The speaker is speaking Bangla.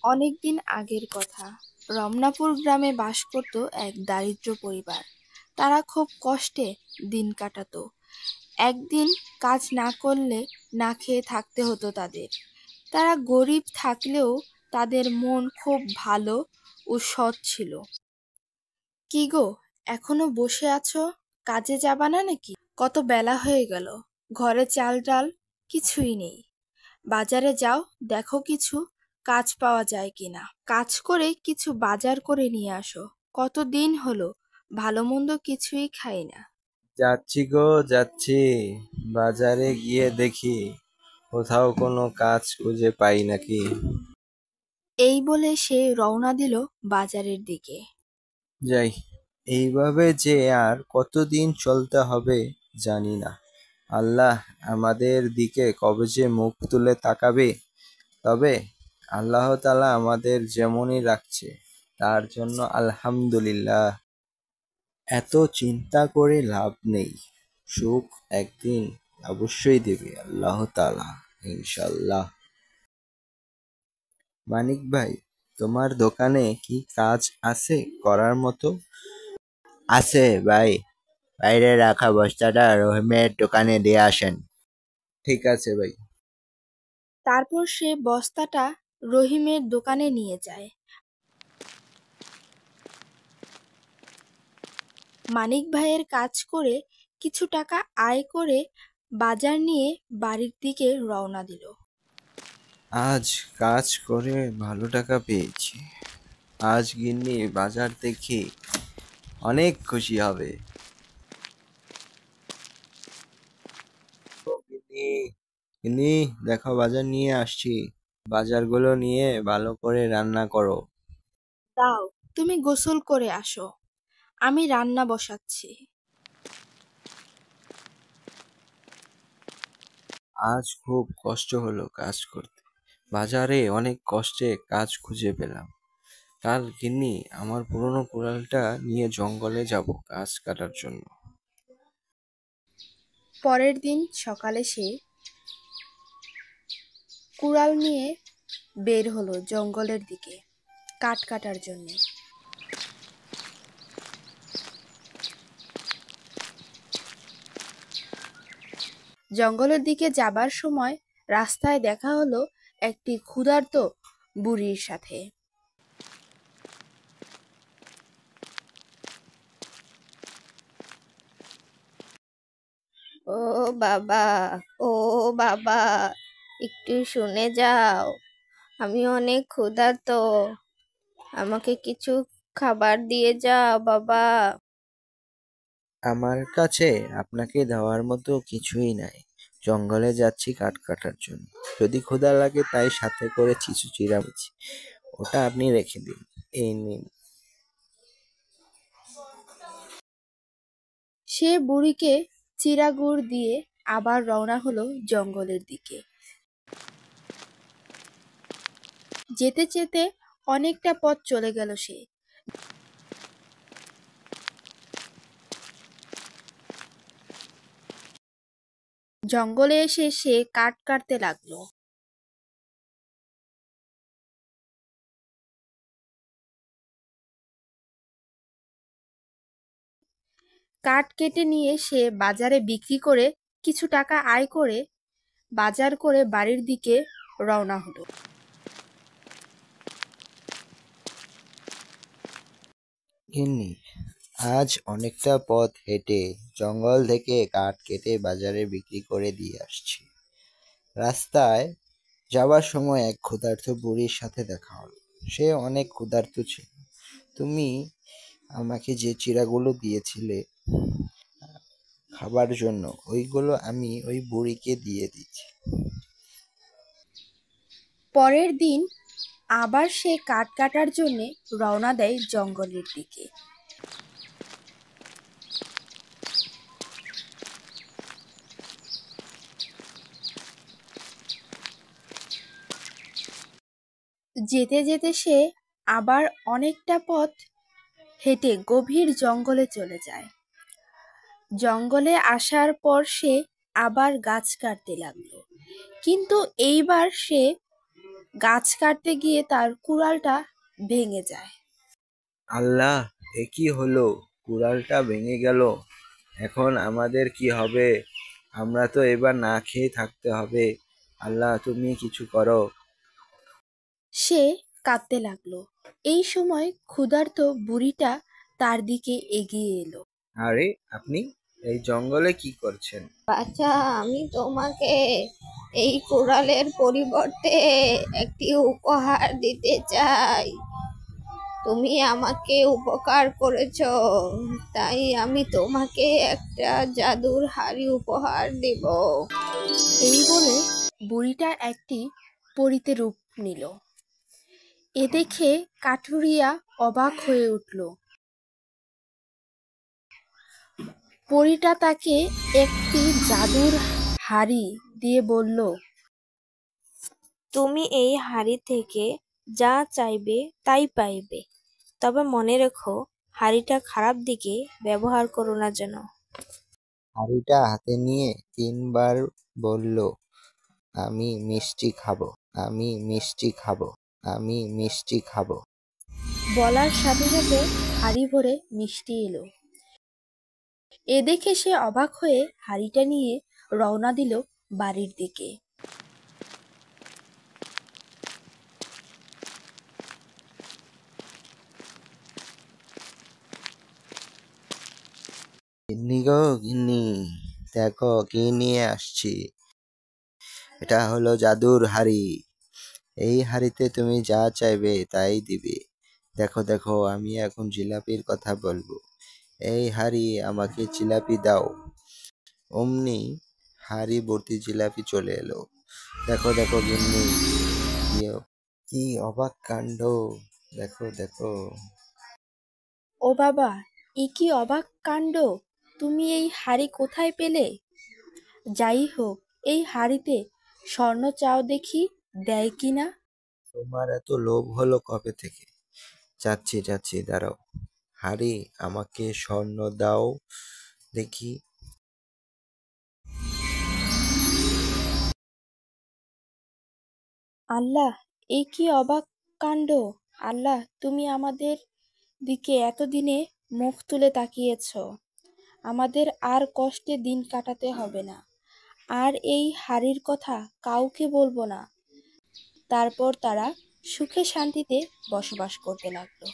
অনেকদিন আগের কথা। রমনাপুর গ্রামে বাস করত এক দারিদ্র পরিবার। তারা খুব কষ্টে দিন কাটাতো। একদিন কাজ না করলে না খেয়ে থাকতে হতো তাদের। তারা গরিব থাকলেও তাদের মন খুব ভালো ও সৎ ছিল। কি গো, এখনো বসে আছো? কাজে যাবা না নাকি? কত বেলা হয়ে গেল, ঘরে চাল ডাল কিছুই নেই। বাজারে যাও, দেখো কিছু কাজ পাওয়া যায় কিনা। কাজ করে কিছু বাজার করে নিয়ে আসো। কতদিন হলো ভালো মন্দ কিছুই খাই না। যাচ্ছি গো, যাচ্ছি। বাজারে গিয়ে দেখি কোথাও কোনো কাজ খুঁজে পাই নাকি। এই বলে সে রওনা দিল বাজারের দিকে। যাই, এইভাবে যে আর কতদিন চলতে হবে জানি না। আল্লাহ আমাদের দিকে কবে যে মুখ তুলে তাকাবে। তবে আল্লাহ তাআলা আমাদের যেমনই রাখছে তার জন্য আলহামদুলিল্লাহ। এত চিন্তা করে লাভ নেই। সুখ একদিন অবশ্যই দেবে আল্লাহ তাআলা, ইনশাআল্লাহ। মানিক ভাই, তোমার দোকানে কি কাজ আছে করার মতো? আছে ভাই, বাইরে রাখা বস্তাটা রহিমের দোকানে দিয়ে আসেন। ঠিক আছে ভাই। তারপর সে বস্তাটা রহিমের দোকানে নিয়ে যায়। মানিক ভাইয়ের কাজ করে কিছু টাকা আয় করে বাজার নিয়ে বাড়ির দিকে রওনা দিল। আজ কাজ করে ভালো টাকা পেয়েছি। আজ গিন্নি বাজার দেখে অনেক খুশি হবে। ও গিন্নি, গিন্নি, দেখো বাজার নিয়ে আসছি। বাজারগুলো নিয়ে ভালো করে রান্না করো। দাও, তুমি গোসল করে আসো, আমি রান্না বসাচ্ছি। আজ খুব কষ্ট হলো কাজ করতে। বাজারে অনেক কষ্টে কাজ খুঁজে পেলাম। কাল গিন্নি আমার পুরনো কুড়ালটা নিয়ে জঙ্গলে যাব গাছ কাটার জন্য। পরের দিন সকালে সে কুড়াল নিয়ে বের হলো জঙ্গলের দিকে কাঠ কাটার জন্য। জঙ্গলের দিকে যাবার সময় রাস্তায় দেখা হলো একটি ক্ষুধার্ত বুড়ির সাথে। ও বাবা, ও বাবা, একটু শুনে যাও, আমি অনেক ক্ষুধার্ত, আমাকে কিছু খাবার দিয়ে যাও বাবা। আমার কাছে আপনাকে দেওয়ার মতো কিছুই নাই। জঙ্গলে যাচ্ছি কাঠ কাটার জন্য। যদি ক্ষুধা লাগে তাই সাথে করে কিছু চিড়ামিচি, ওটা আপনি রেখে দিন। এই নিন। সে বুড়িকে চিরা গুড় দিয়ে আবার রওনা হলো জঙ্গলের দিকে। যেতে যেতে অনেকটা পথ চলে গেল সে। জঙ্গলে এসে সে কাঠ কাটতে লাগলো। কাঠ কেটে নিয়ে সে বাজারে বিক্রি করে কিছু টাকা আয় করে বাজার করে বাড়ির দিকে রওনা হলো। গিন্নি, আজ অনেকটা পথ হেঁটে জঙ্গল থেকে কাঠ কেটে বাজারে বিক্রি করে দিয়ে আসছি। রাস্তায় যাবার সময় এক ক্ষুধার্ত বুড়ির সাথে দেখা হলো। সে অনেক ক্ষুধার্ত ছিল। তুমি আমাকে যে চিড়াগুলো দিয়েছিলে খাবার জন্য, ওইগুলো আমি ওই বুড়িকে দিয়ে দিচ্ছি। পরের দিন আবার সে কাঠ কাটার জন্যে রওনা দেয় জঙ্গলের দিকে। যেতে যেতে সে আবার অনেকটা পথ হেঁটে গভীর জঙ্গলে চলে যায়। জঙ্গলে আসার পর সে আবার গাছ কাটতে লাগলো, কিন্তু এইবার সে গাছ কাটতে গিয়ে তার কুড়ালটা ভেঙে যায়। আল্লাহ, এ কি হলো? কুড়ালটা ভেঙে গেল। এখন আমাদের কি হবে? আমরা তো এবার না খেয়ে থাকতে হবে। আল্লাহ, তুমি কিছু করো। সে কাঁদতে লাগলো। এই সময় ক্ষুধার্ত বুড়িটা তার দিকে এগিয়ে এলো। আরে, আপনি এই জঙ্গলে কি করছেন? বাছা, আমি তোমাকে এই কুড়ালের পরিবর্তে একটি উপহার দিতে চাই। তুমি আমাকে উপকার করেছো, তাই আমি তোমাকে একটা জাদুর হাড়ি উপহার দিব। এই বলে বুড়িটা একটি পরীতে রূপ নিল। এ দেখে কাঠুরিয়া অবাক হয়ে উঠল। পরীটা তাকে একটি জাদুর হাড়ি দিয়ে বলল, তুমি এই হাড়ি থেকে যা চাইবে তাই পাইবে, তবে মনে রেখো হাড়িটা খারাপ দিকে ব্যবহার করো না যেন। হাঁড়িটা হাতে নিয়ে 3 বার বলল, আমি মিষ্টি খাবো, আমি মিষ্টি খাবো, আমি মিষ্টি খাবো। বলার সাথে সাথে হাড়ি ভরে মিষ্টি এলো। এ দেখে সে অবাক হয়ে হাড়িটা নিয়ে রওনা দিল বাড়ির দিকে। গিন্নি গো গিন্নি, দেখো কি নিয়ে আসছি। এটা হলো জাদুর হাড়ি। এই হাড়িতে তুমি যা চাইবে তাই দিবে। দেখো দেখো, আমি এখন জিলাপির কথা বলবো। এই হাড়ি, আমাকে জিলাপি দাও। অমনি হাড়ি ভর্তি জিলাপি চলে এলো। দেখো দেখো গিন্নি, কি কি অবাক কাণ্ড! দেখো দেখো। ও বাবা, এ কি অবাক কাণ্ড! তুমি এই হাড়ি কোথায় পেলে? যাই হোক, এই হাড়িতে স্বর্ণ চাও দেখি, দেয় কিনা। তোমার এত লোভ হলো কবে থেকে? যাচ্ছি যাচ্ছি, দাঁড়াও। হাড়ি, আমাকে স্বর্ণ দাও দেখি। আল্লাহ, এ কি অবাক কাণ্ড! আল্লাহ, তুমি আমাদের দিকে এতদিনে মুখ তুলে তাকিয়েছ। আমাদের আর কষ্টে দিন কাটাতে হবে না। আর এই হাড়ির কথা কাউকে বলবো না। তারপর তারা সুখে শান্তিতে বসবাস করতে লাগলো।